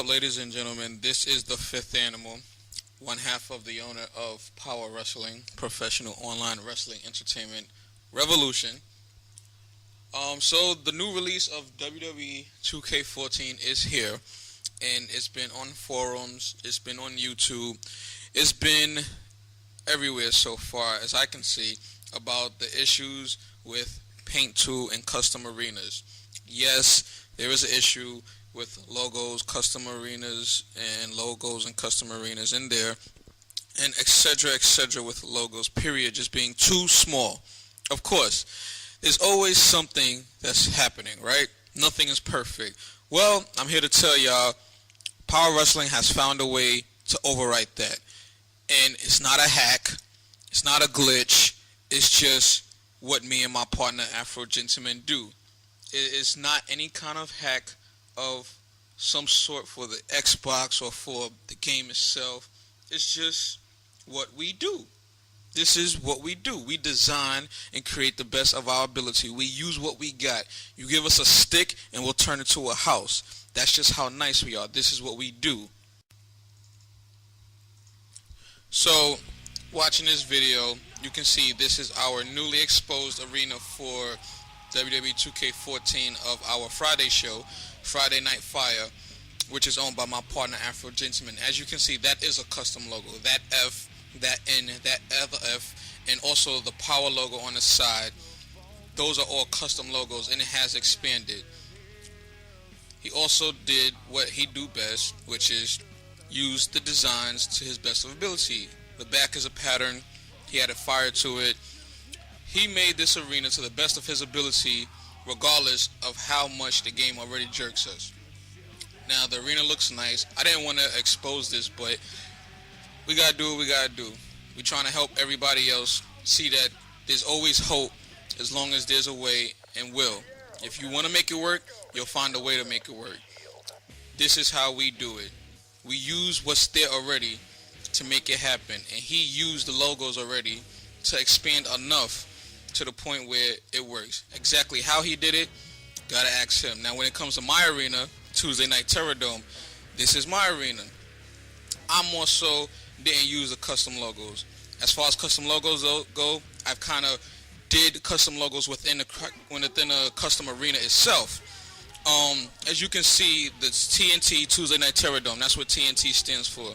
up, ladies and gentlemen? This is the fifth animal, one half of the owner of Power Wrestling, professional online wrestling entertainment revolution. So the new release of WWE 2K14 is here, and it's been on forums, it's been on YouTube, it's been everywhere so far as I can see about the issues with Paint 2 and custom arenas. Yes, there is an issue with logos, custom arenas, and logos and custom arenas in there, and etc. with logos, period, just being too small. Of course, there's always something that's happening, right? Nothing is perfect. Well, I'm here to tell y'all, Power Wrestling has found a way to overwrite that. And it's not a hack, it's not a glitch, it's just what me and my partner Afro Gentleman do. It is not any kind of hack of some sort for the Xbox or for the game itself. It's just what we do. This is what we do. We design and create the best of our ability. We use what we got. You give us a stick and we'll turn it to a house. That's just how nice we are. This is what we do. So, watching this video, you can see this is our newly exposed arena for WWE 2K14 of our Friday show, Friday Night Fire, which is owned by my partner Afro Gentleman. As you can see, that is a custom logo. That F, that N, that other F, and also the power logo on the side. Those are all custom logos, and it has expanded. He also did what he do best, which is use the designs to his best of ability. The back is a pattern. He added fire to it. He made this arena to the best of his ability, regardless of how much the game already jerks us. Now, the arena looks nice. I didn't want to expose this, but we got to do what we got to do. We're trying to help everybody else see that there's always hope as long as there's a way and will. If you want to make it work, you'll find a way to make it work. This is how we do it. We use what's there already to make it happen. And he used the logos already to expand enough to the point where it works. Exactly how he did it, gotta ask him. Now when it comes to my arena, Tuesday Night Terror Dome, this is my arena. I more so didn't use the custom logos. As far as custom logos go, I've kind of did custom logos within a custom arena itself. As you can see, the TNT, Tuesday Night Terror Dome, that's what TNT stands for.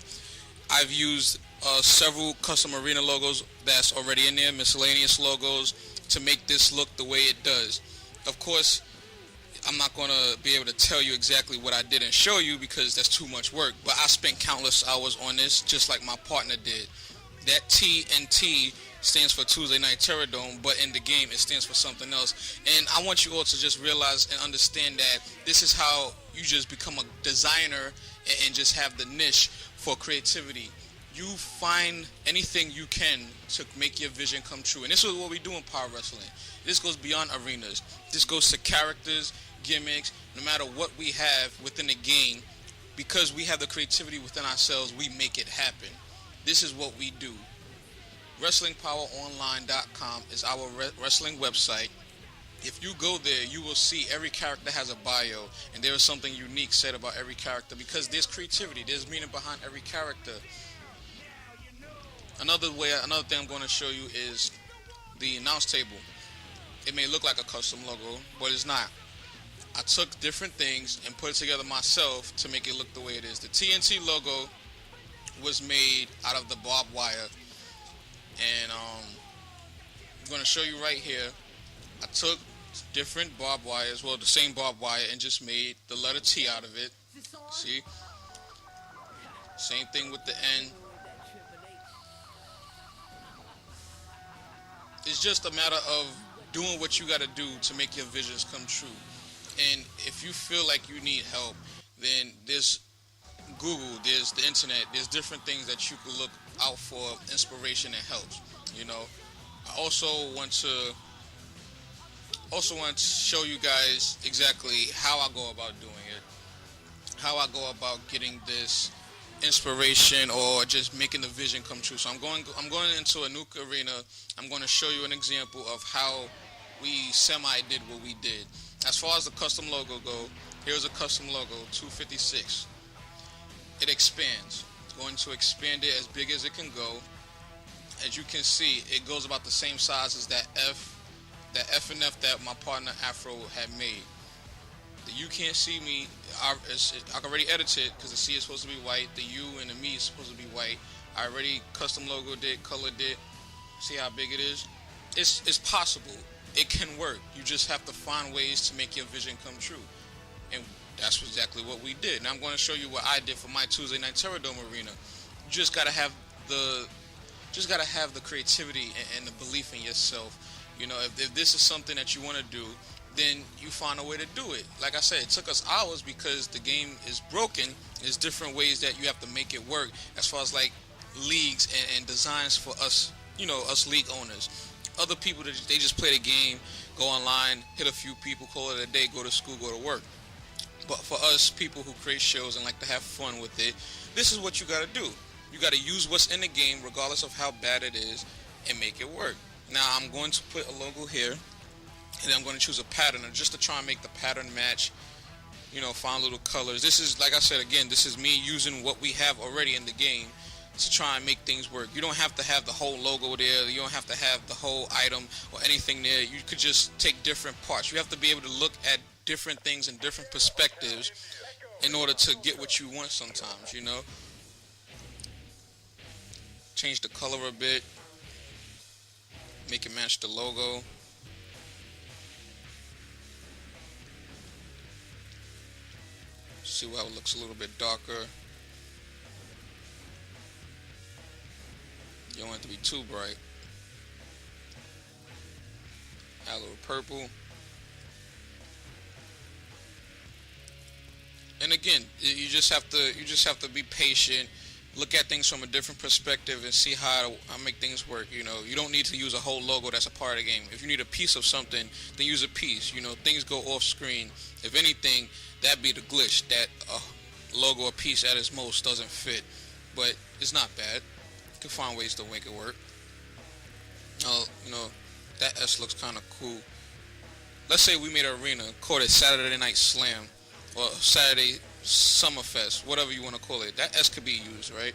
I've used several custom arena logos that's already in there, miscellaneous logos, to make this look the way it does. Of course, I'm not going to be able to tell you exactly what I did and show you because that's too much work, but I spent countless hours on this just like my partner did. That TNT stands for Tuesday Night Terror Dome, but in the game it stands for something else. And I want you all to just realize and understand that this is how you just become a designer and just have the niche for creativity. You find anything you can to make your vision come true. And this is what we do in Power Wrestling. This goes beyond arenas. This goes to characters, gimmicks, no matter what we have within the game. Because we have the creativity within ourselves, we make it happen. This is what we do. WrestlingPowerOnline.com is our wrestling website. If you go there, you will see every character has a bio, and there is something unique said about every character because there's creativity, there's meaning behind every character. Another thing I'm going to show you is the announce table. It may look like a custom logo, but it's not. I took different things and put it together myself to make it look the way it is. The TNT logo was made out of the barbed wire, and I'm going to show you right here. I took different barbed wires, well, the same barbed wire, and just made the letter T out of it. See? Same thing with the N. It's just a matter of doing what you got to do to make your visions come true. And if you feel like you need help, then there's Google, there's the internet, there's different things that you can look out for inspiration and help. You know, I also want to show you guys exactly how I go about doing it, how I go about getting this inspiration or just making the vision come true. So I'm going into a new arena. I'm going to show you an example of how we did what we did. As far as the custom logo go, here's a custom logo, 256. it expands. It's going to expand it as big as it can go. As you can see, it goes about the same size as that F and F that my partner Afro had made. The you can't see me. I already edited it because the C is supposed to be white. The U and the me is supposed to be white. I already custom logoed it, colored it. See how big it is? It's possible. It can work. You just have to find ways to make your vision come true. And that's exactly what we did. Now I'm going to show you what I did for my Tuesday Night Terror Dome arena. You just gotta have the creativity and the belief in yourself. You know, if this is something that you want to do, then you find a way to do it. Like I said, it took us hours because the game is broken. There's different ways that you have to make it work as far as like leagues and designs for us, you know, us league owners. Other people, they just play the game, go online, hit a few people, call it a day, go to school, go to work. But for us, people who create shows and like to have fun with it, this is what you got to do. You got to use what's in the game, regardless of how bad it is, and make it work. Now, I'm going to put a logo here, and I'm going to choose a pattern just to try and make the pattern match, you know, find little colors. This is, like I said, again, this is me using what we have already in the game to try and make things work. You don't have to have the whole logo there. You don't have to have the whole item or anything there. You could just take different parts. You have to be able to look at different things in different perspectives in order to get what you want sometimes, you know. Change the color a bit. Make it match the logo. See how it looks a little bit darker. You don't want it to be too bright. Add a little purple. And again, you just have to be patient. Look at things from a different perspective and see how I make things work. You know, you don't need to use a whole logo that's a part of the game. If you need a piece of something, then use a piece. You know, things go off screen. If anything, that'd be the glitch, that logo or piece at its most doesn't fit. But it's not bad. You can find ways to make it work. You know, that S looks kind of cool. Let's say we made an arena, called it Saturday Night Slam, or Saturday Summerfest, whatever you want to call it. That S could be used, right?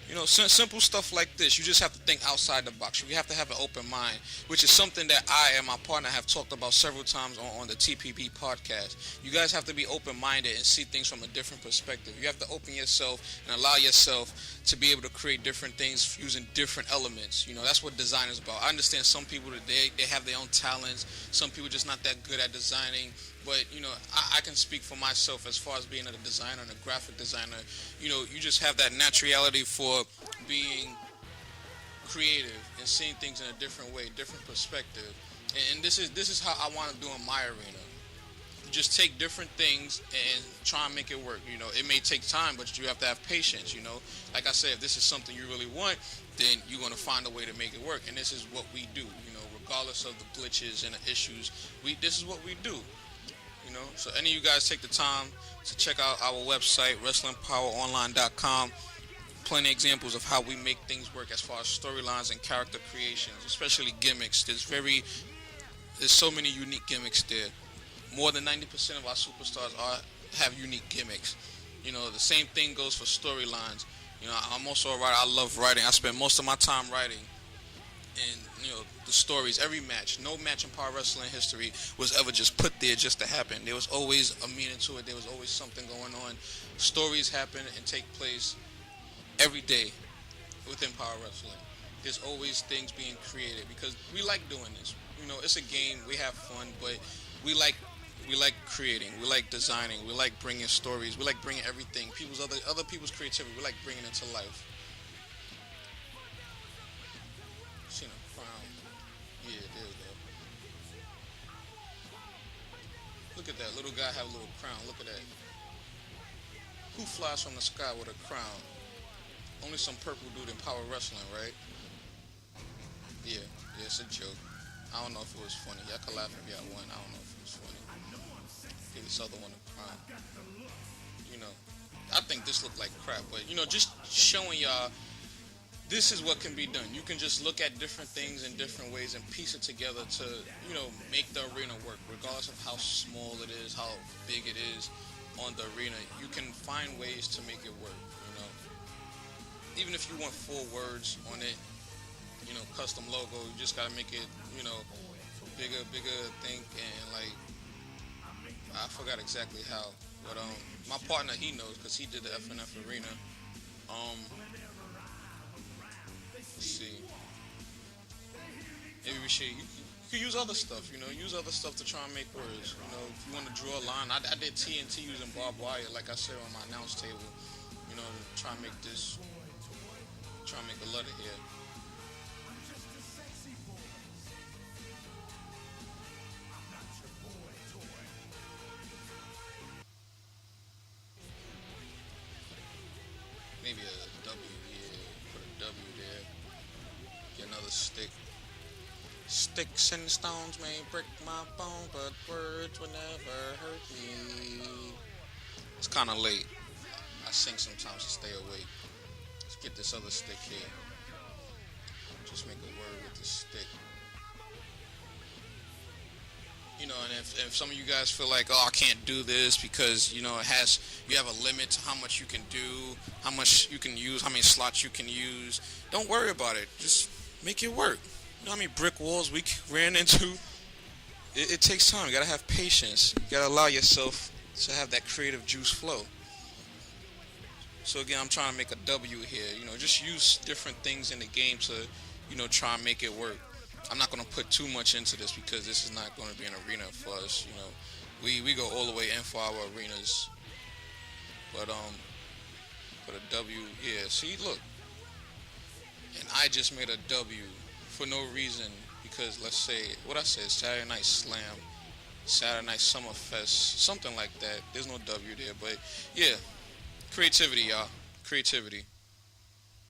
You know, simple stuff like this. You just have to think outside the box. You have to have an open mind, which is something that I and my partner have talked about several times on the TPB podcast. You guys have to be open-minded and see things from a different perspective. You have to open yourself and allow yourself to be able to create different things using different elements. You know, that's what design is about. I understand some people today, they have their own talents. Some people just not that good at designing. But, you know, I can speak for myself as far as being a designer and a graphic designer. You know, you just have that naturality for being creative and seeing things in a different way, different perspective. And this is how I want to do in my arena. Just take different things and try and make it work. You know, it may take time, but you have to have patience, you know. Like I said, if this is something you really want, then you're going to find a way to make it work. And this is what we do, you know, regardless of the glitches and the issues. This is what we do. You know, so any of you guys take the time to check out our website, WrestlingPowerOnline.com. Plenty of examples of how we make things work as far as storylines and character creations, especially gimmicks. There's so many unique gimmicks there. More than 90% of our superstars have unique gimmicks. You know, the same thing goes for storylines. You know, I'm also a writer. I love writing. I spend most of my time writing. And, you know, the stories, every match, no match in Power Wrestling history was ever just put there just to happen. There was always a meaning to it. There was always something going on. Stories happen and take place every day within Power Wrestling. There's always things being created because we like doing this. You know, it's a game. We have fun, but we like creating. We like designing. We like bringing stories. We like bringing everything. Other people's creativity. We like bringing it to life. Seen a crown. Yeah, there we go. Look at that. Little guy have a little crown. Look at that. Who flies from the sky with a crown? Only some purple dude in Power Wrestling, right? Yeah, it's a joke. I don't know if it was funny. Y'all can laugh if y'all want. I don't know if it was funny. Give this other one a crown. You know, I think this looked like crap, but, you know, just showing y'all this is what can be done. You can just look at different things in different ways and piece it together to, make the arena work, regardless of how small it is, how big it is on the arena. You can find ways to make it work. Even if you want four words on it, custom logo, you just gotta make it, bigger thing, and like I forgot exactly how, but my partner, he knows because he did the FNF arena. Um, let's see. Maybe we should. You could use other stuff, use other stuff to try and make words. If you want to draw a line, I did TNT using barbed wire, like I said on my announce table. To try and make this, try and make a letter here. Maybe a W here. Put a W there. Get another stick. Sticks and stones may break my bone, but words will never hurt me. It's kind of late. I sing sometimes to stay awake. Let's get this other stick here. Just make a word with this stick. And if some of you guys feel like, oh, I can't do this because, you have a limit to how much you can do, how much you can use, how many slots you can use, don't worry about it. Just make it work. You know how many brick walls we ran into? It takes time. You gotta have patience. You gotta allow yourself to have that creative juice flow. So again, I'm trying to make a W here. Just use different things in the game to, try and make it work. I'm not going to put too much into this because this is not going to be an arena for us. We go all the way in for our arenas. But put a W. Yeah, see, look. And I just made a W for no reason because let's say what I said, Saturday Night Slam, Saturday Night Summer Fest, something like that. There's no W there, but yeah, creativity, y'all. Creativity.